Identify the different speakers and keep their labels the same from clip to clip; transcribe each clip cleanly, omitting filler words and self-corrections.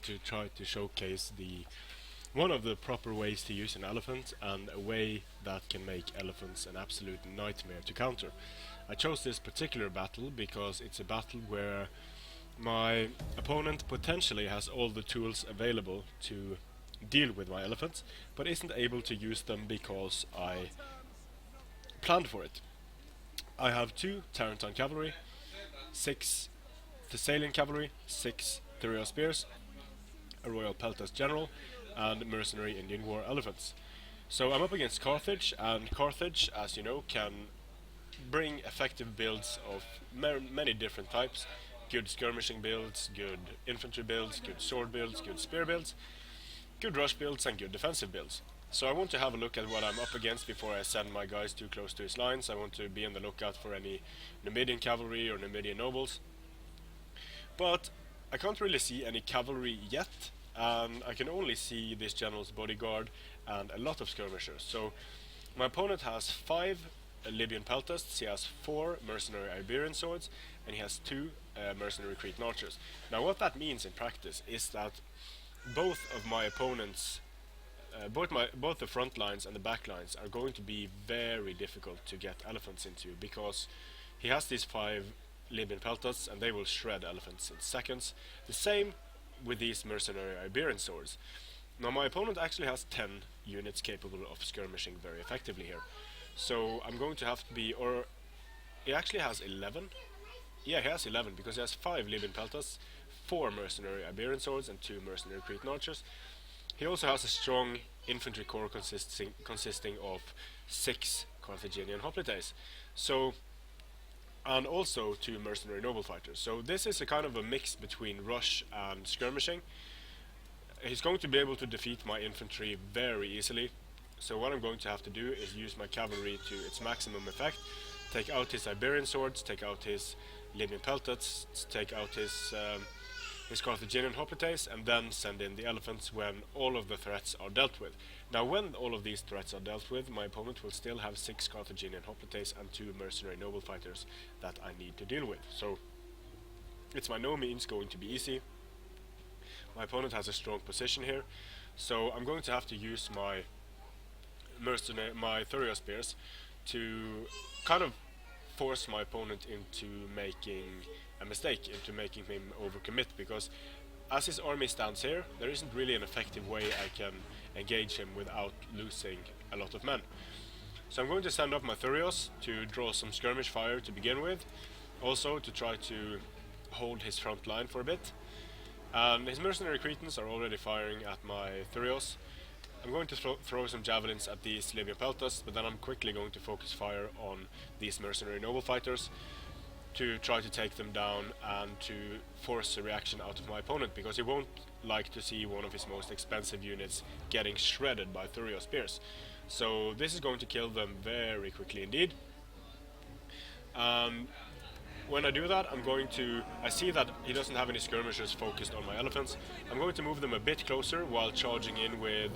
Speaker 1: to try to showcase one of the proper ways to use an elephant, and a way that can make elephants an absolute nightmare to counter. I chose this particular battle because it's a battle where my opponent potentially has all the tools available to deal with my elephants, but isn't able to use them because I planned for it. I have 2 Tarentine cavalry, 6 Thessalian cavalry, 6 Thurio spears, a royal peltas general, and mercenary Indian war elephants. So I'm up against Carthage, and Carthage, as you know, can bring effective builds of many different types. Good skirmishing builds, good infantry builds, good sword builds, good spear builds, good rush builds, and good defensive builds. So I want to have a look at what I'm up against before I send my guys too close to his lines. I want to be on the lookout for any Numidian cavalry or Numidian nobles. But I can't really see any cavalry yet, and I can only see this general's bodyguard and a lot of skirmishers. So my opponent has 5 Libyan peltasts, he has 4 mercenary Iberian swords, and he has 2 mercenary Cretan archers. Now what that means in practice is that both of my opponents, both the front lines and the back lines, are going to be very difficult to get elephants into, because he has these 5 Libyan peltasts and they will shred elephants in seconds. The same with these mercenary Iberian swords. Now my opponent actually has 10 units capable of skirmishing very effectively here. So I'm going to have to be, or he actually has 11. Yeah, he has 11 because he has 5 Libyan peltasts, 4 mercenary Iberian swords, and 2 mercenary Cretan archers. He also has a strong infantry corps consisting of 6 Carthaginian hoplites. So, and also 2 mercenary noble fighters. So this is a kind of a mix between rush and skirmishing. He's going to be able to defeat my infantry very easily. So what I'm going to have to do is use my cavalry to its maximum effect, take out his Iberian swords, take out his Libyan peltasts, take out his Carthaginian hoplites, and then send in the elephants when all of the threats are dealt with. Now when all of these threats are dealt with, my opponent will still have 6 Carthaginian hoplites and 2 mercenary noble fighters that I need to deal with. So it's by no means going to be easy. My opponent has a strong position here, so I'm going to have to use my Thurio spears to kind of force my opponent into making a mistake, into making him overcommit, because as his army stands here, there isn't really an effective way I can engage him without losing a lot of men. So I'm going to send up my Thurios to draw some skirmish fire to begin with, also to try to hold his front line for a bit. And his mercenary Cretans are already firing at my Thurios. I'm going to throw some javelins at these Libyan peltasts, but then I'm quickly going to focus fire on these mercenary noble fighters to try to take them down and to force a reaction out of my opponent, because he won't like to see one of his most expensive units getting shredded by Thurio spears. So this is going to kill them very quickly indeed. When I do that, I see that he doesn't have any skirmishers focused on my elephants. I'm going to move them a bit closer while charging in with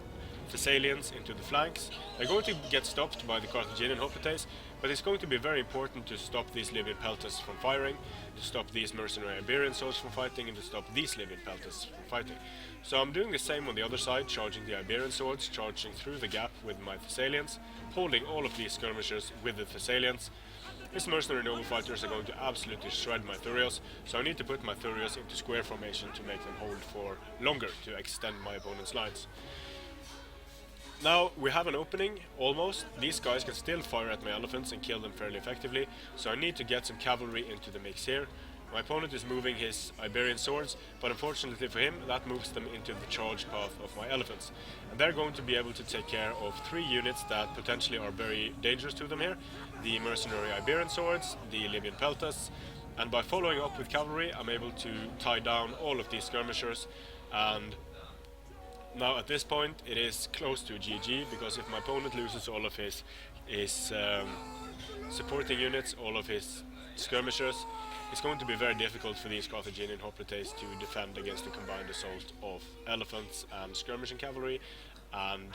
Speaker 1: Thessalians into the flanks. They're going to get stopped by the Carthaginian hoplites, but it's going to be very important to stop these Libyan peltasts from firing, to stop these mercenary Iberian swords from fighting, and to stop these Libyan peltasts from fighting. So I'm doing the same on the other side, charging the Iberian swords, charging through the gap with my Thessalians, holding all of these skirmishers with the Thessalians. His mercenary noble fighters are going to absolutely shred my Thurios, so I need to put my Thurios into square formation to make them hold for longer, to extend my opponent's lines. Now we have an opening, almost. These guys can still fire at my elephants and kill them fairly effectively, so I need to get some cavalry into the mix here. My opponent is moving his Iberian swords, but unfortunately for him, that moves them into the charge path of my elephants. And they're going to be able to take care of 3 units that potentially are very dangerous to them here. The mercenary Iberian swords, the Libyan peltasts, and by following up with cavalry, I'm able to tie down all of these skirmishers. And now at this point, it is close to GG, because if my opponent loses all of his supporting units, all of his skirmishers, it's going to be very difficult for these Carthaginian hoplites to defend against the combined assault of elephants and skirmishing cavalry and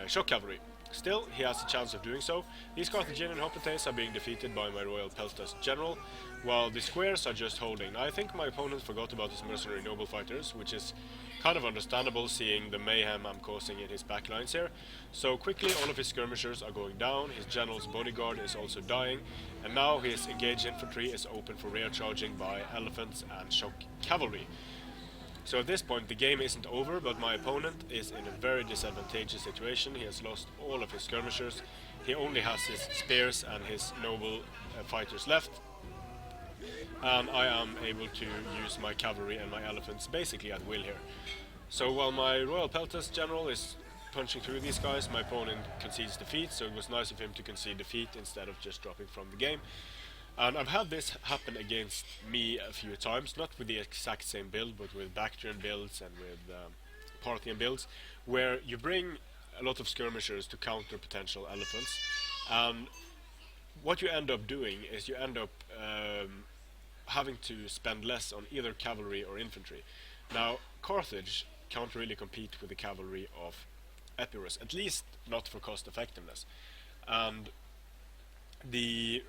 Speaker 1: shock cavalry. Still, he has a chance of doing so. These Carthaginian hoplites are being defeated by my royal peltas general, while the squares are just holding. Now, I think my opponent forgot about his mercenary noble fighters, which is kind of understandable seeing the mayhem I'm causing in his backlines here. So quickly all of his skirmishers are going down, his general's bodyguard is also dying, and now his engaged infantry is open for rear charging by elephants and shock cavalry. So at this point the game isn't over, but my opponent is in a very disadvantageous situation. He has lost all of his skirmishers, he only has his spears and his noble fighters left, and I am able to use my cavalry and my elephants basically at will here. So while my royal peltas general is punching through these guys, my opponent concedes defeat, so it was nice of him to concede defeat instead of just dropping from the game. And I've had this happen against me a few times, not with the exact same build, but with Bactrian builds and with Parthian builds, where you bring a lot of skirmishers to counter potential elephants, and what you end up doing is you end up having to spend less on either cavalry or infantry. Now, Carthage can't really compete with the cavalry of Epirus, at least not for cost effectiveness. And the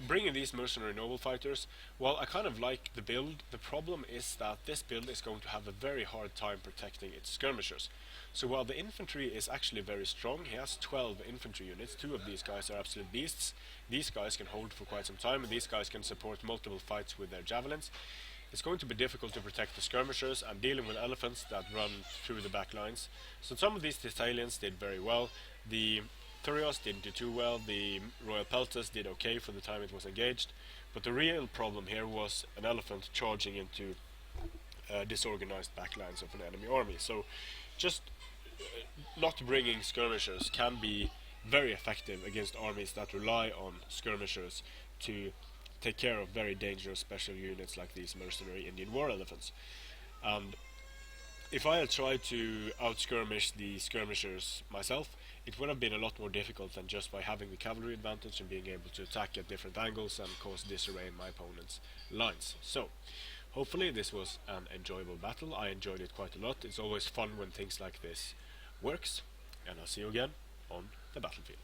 Speaker 1: bringing these mercenary noble fighters, well, I kind of like the build. The problem is that this build is going to have a very hard time protecting its skirmishers. So while the infantry is actually very strong, he has 12 infantry units, 2 of these guys are absolute beasts. These guys can hold for quite some time, and these guys can support multiple fights with their javelins. It's going to be difficult to protect the skirmishers and dealing with elephants that run through the back lines. So some of these Thessalians did very well. The Thurios didn't do too well, the Royal Peltas did okay for the time it was engaged, but the real problem here was an elephant charging into disorganized backlines of an enemy army. So just not bringing skirmishers can be very effective against armies that rely on skirmishers to take care of very dangerous special units like these mercenary Indian war elephants. And if I had tried to out-skirmish the skirmishers myself, it would have been a lot more difficult than just by having the cavalry advantage and being able to attack at different angles and cause disarray in my opponent's lines. So, hopefully this was an enjoyable battle. I enjoyed it quite a lot. It's always fun when things like this works, and I'll see you again on the battlefield.